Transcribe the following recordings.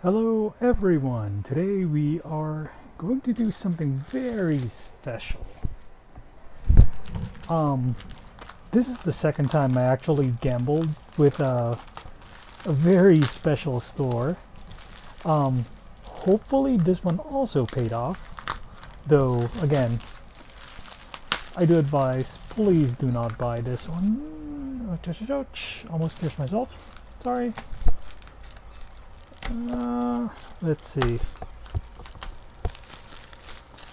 Hello everyone! Today we are going to do something very special. This is the second time I actually gambled with a very special store. Hopefully this one also paid off. Though, again, I do advise, please do not buy this one. Almost pierced myself. Sorry. Let's see.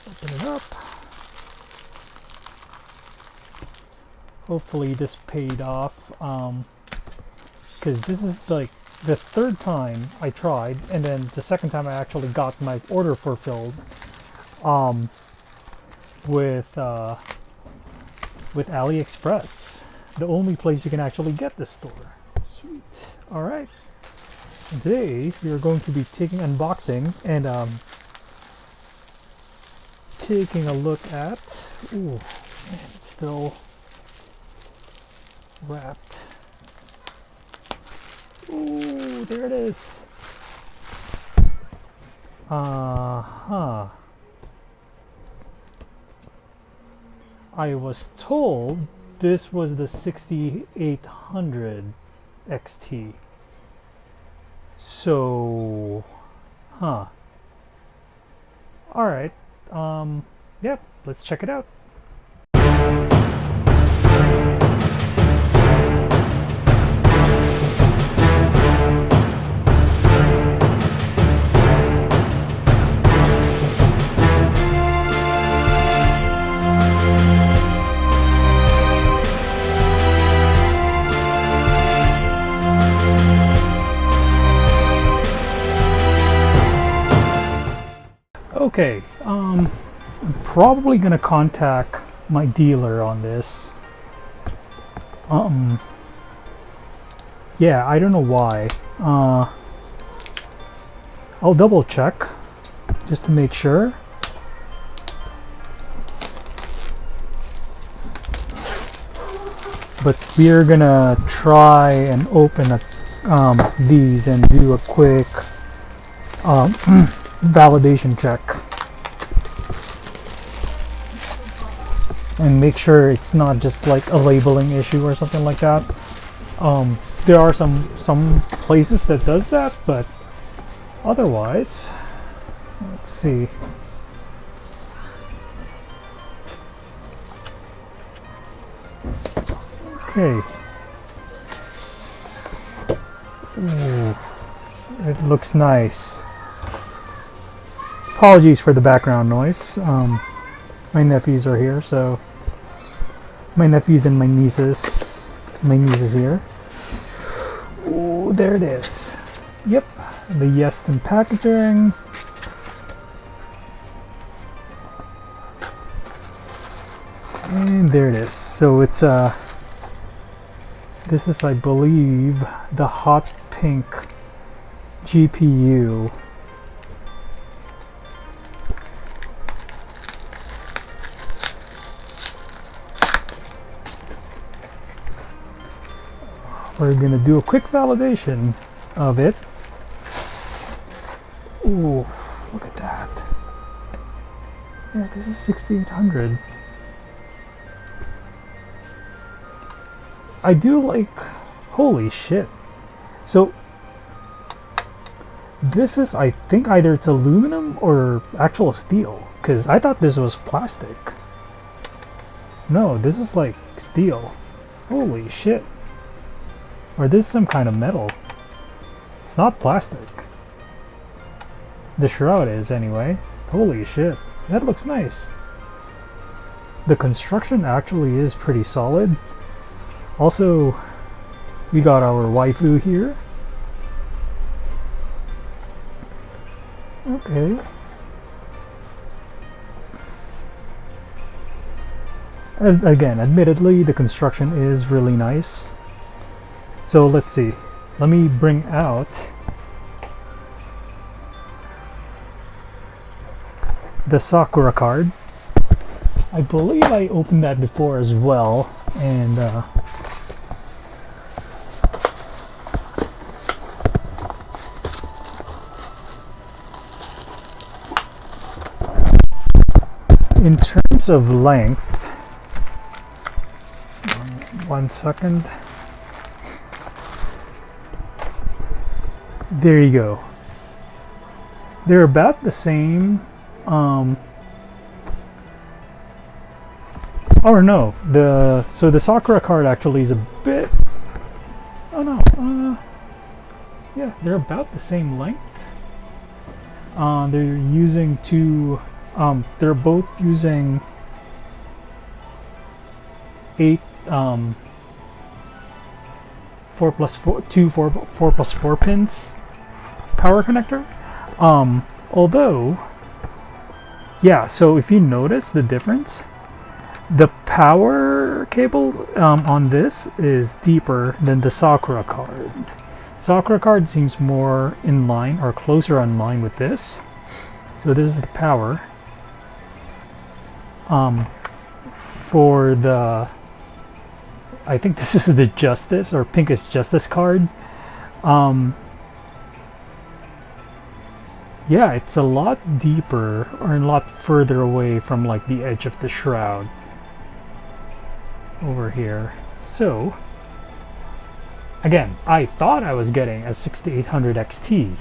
Open it up. Hopefully this paid off. Because this is like the third time I tried, and then the second time I actually got my order fulfilled. With AliExpress, the only place you can actually get this store. Sweet. All right. And today we are going to be unboxing and taking a look at. Ooh, man, it's still wrapped. Ooh, there it is. I was told this was the 6800 XT. So, alright, yep, let's check it out. Okay, I'm probably gonna contact my dealer on this. Yeah, I don't know why. I'll double check just to make sure. But we're gonna try and open these and do a quick validation check and make sure it's not just like a labeling issue or something like that. There are some places that does that, but otherwise, let's see. Okay. Ooh, it looks nice. Apologies for the background noise. My nephews are here, so my nephews and my nieces. My niece is here. Ooh, there it is. Yep, the Yeston packaging. And there it is. So it's this is, I believe, the hot pink GPU. We're gonna do a quick validation of it. Ooh, look at that. Yeah, this is 6800. I do like, holy shit. So this is, I think, either it's aluminum or actual steel, because I thought this was plastic. No, this is like steel. Holy shit. Or this is some kind of metal. It's not plastic. The shroud is, anyway. Holy shit. That looks nice. The construction actually is pretty solid. Also, we got our waifu here. Okay. And again, admittedly, the construction is really nice. So let's see. Let me bring out the Sakura card. I believe I opened that before as well, and in terms of length, 1 second. There you go. They're about the same. Or no, the Sakura card actually is a bit. Oh no. Yeah, they're about the same length. They're using two. They're both using 8 4 plus 4 pins power connector. Although, yeah. So if you notice the difference, the power cable on this is deeper than the Sakura card. Sakura card seems more in line or closer in line with this. So this is the power. For the, I think this is the Justice or Pinkest Justice card. Yeah, it's a lot deeper or a lot further away from like the edge of the shroud over here. So again, I thought I was getting a 6800 XT.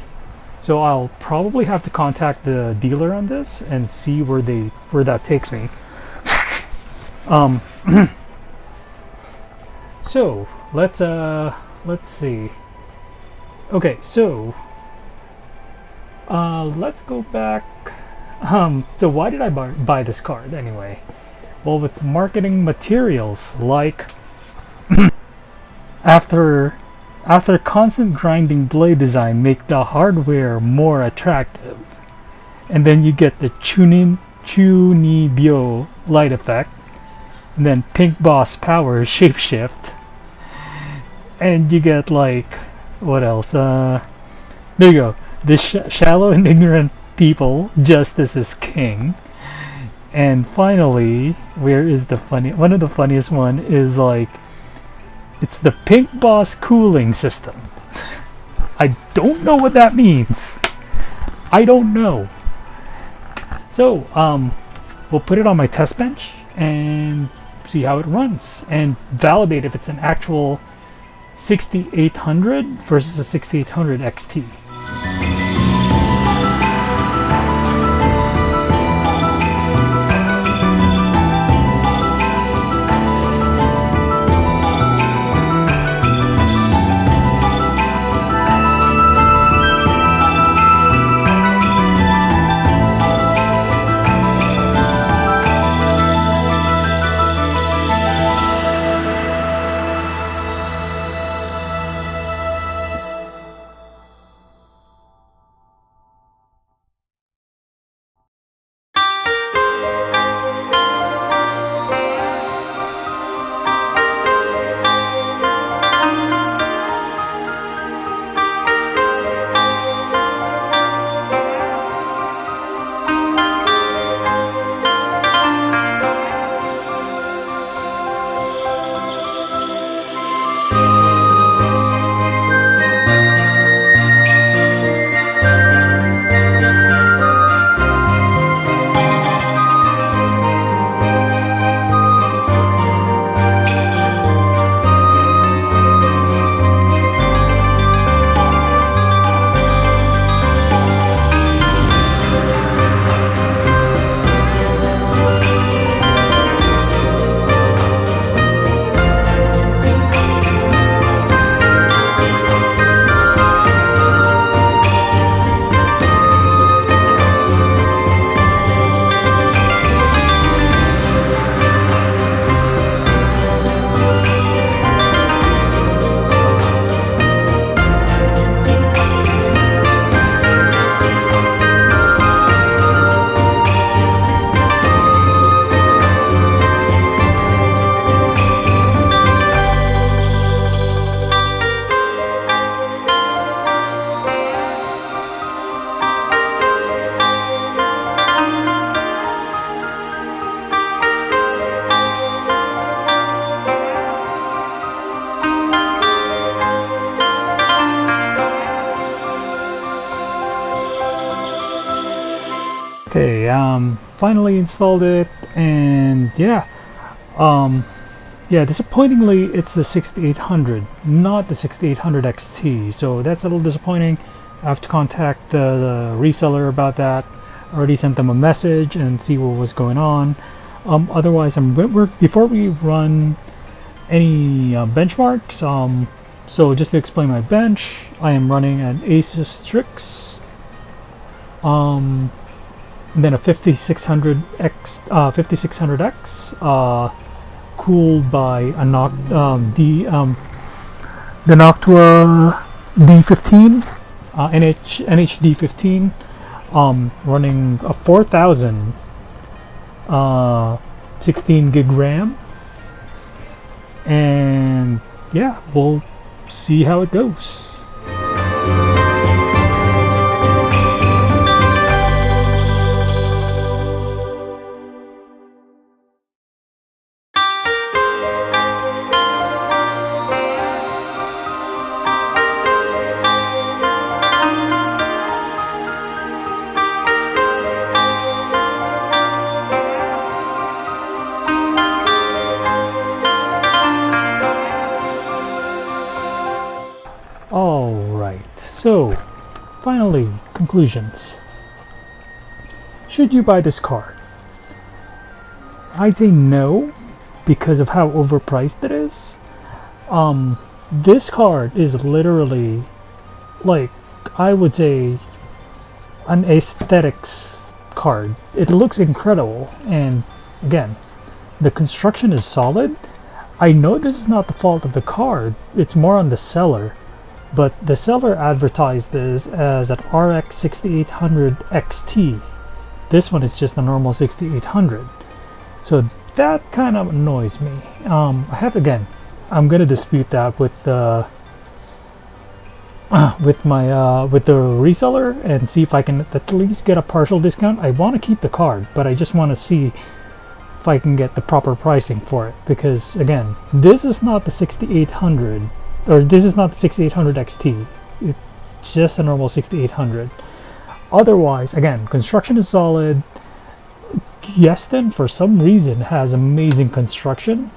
So I'll probably have to contact the dealer on this and see where that takes me. So let's see. Okay, so let's go back. So why did I buy this card anyway? Well, with marketing materials like after constant grinding blade design make the hardware more attractive, and then you get the Chunibyo light effect, and then Pink Boss power shapeshift, and you get like what else? There you go. The shallow and ignorant people, justice is king. And finally, where is the funny? One of the funniest one is like, it's the Pink Boss cooling system. I don't know what that means. I don't know. So we'll put it on my test bench and see how it runs and validate if it's an actual 6800 versus a 6800 XT. Okay, finally installed it, and yeah, yeah, disappointingly, it's the 6800, not the 6800 XT, so that's a little disappointing. I have to contact the reseller about that. I already sent them a message and see what was going on. Otherwise, before we run any benchmarks, so just to explain my bench, I am running an Asus Strix, then a 5600X, 5600X, cooled by a the Noctua D15, NHD15, running a 4000 16 gig RAM, and yeah, we'll see how it goes. Alright, so finally, conclusions. Should you buy this card? I'd say no, because of how overpriced it is. This card is literally, like, I would say, an aesthetics card. It looks incredible, and again, the construction is solid. I know this is not the fault of the card, it's more on the seller. But the seller advertised this as an RX 6800 XT. This one is just a normal 6800. So that kind of annoys me. I'm gonna dispute that with the with the reseller and see if I can at least get a partial discount. I want to keep the card, but I just want to see if I can get the proper pricing for it, because again, this is not the 6800. Or this is not the 6800 XT, it's just a normal 6800. Otherwise, again, construction is solid. Yeston, for some reason, has amazing construction.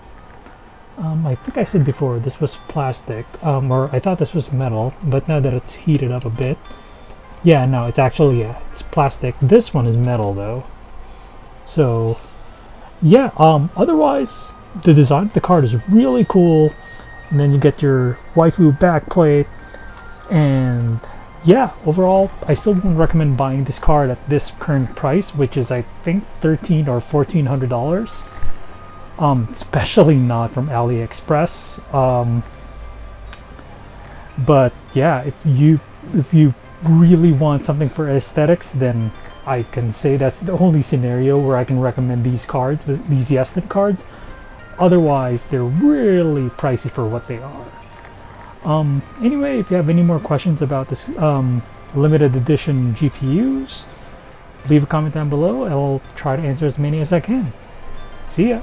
I think I said before this was plastic, or I thought this was metal, but now that it's heated up a bit, yeah, no, it's actually, yeah, it's plastic. This one is metal though. So, yeah, otherwise, the design of the card is really cool. And then you get your waifu backplate, and yeah, overall I still wouldn't recommend buying this card at this current price, which is I think $1,300 or $1,400, especially not from AliExpress. But yeah, if you really want something for aesthetics, then I can say that's the only scenario where I can recommend these cards, these Yeston cards. Otherwise, they're really pricey for what they are. Anyway, if you have any more questions about this limited edition GPUs, leave a comment down below. I'll try to answer as many as I can. See ya!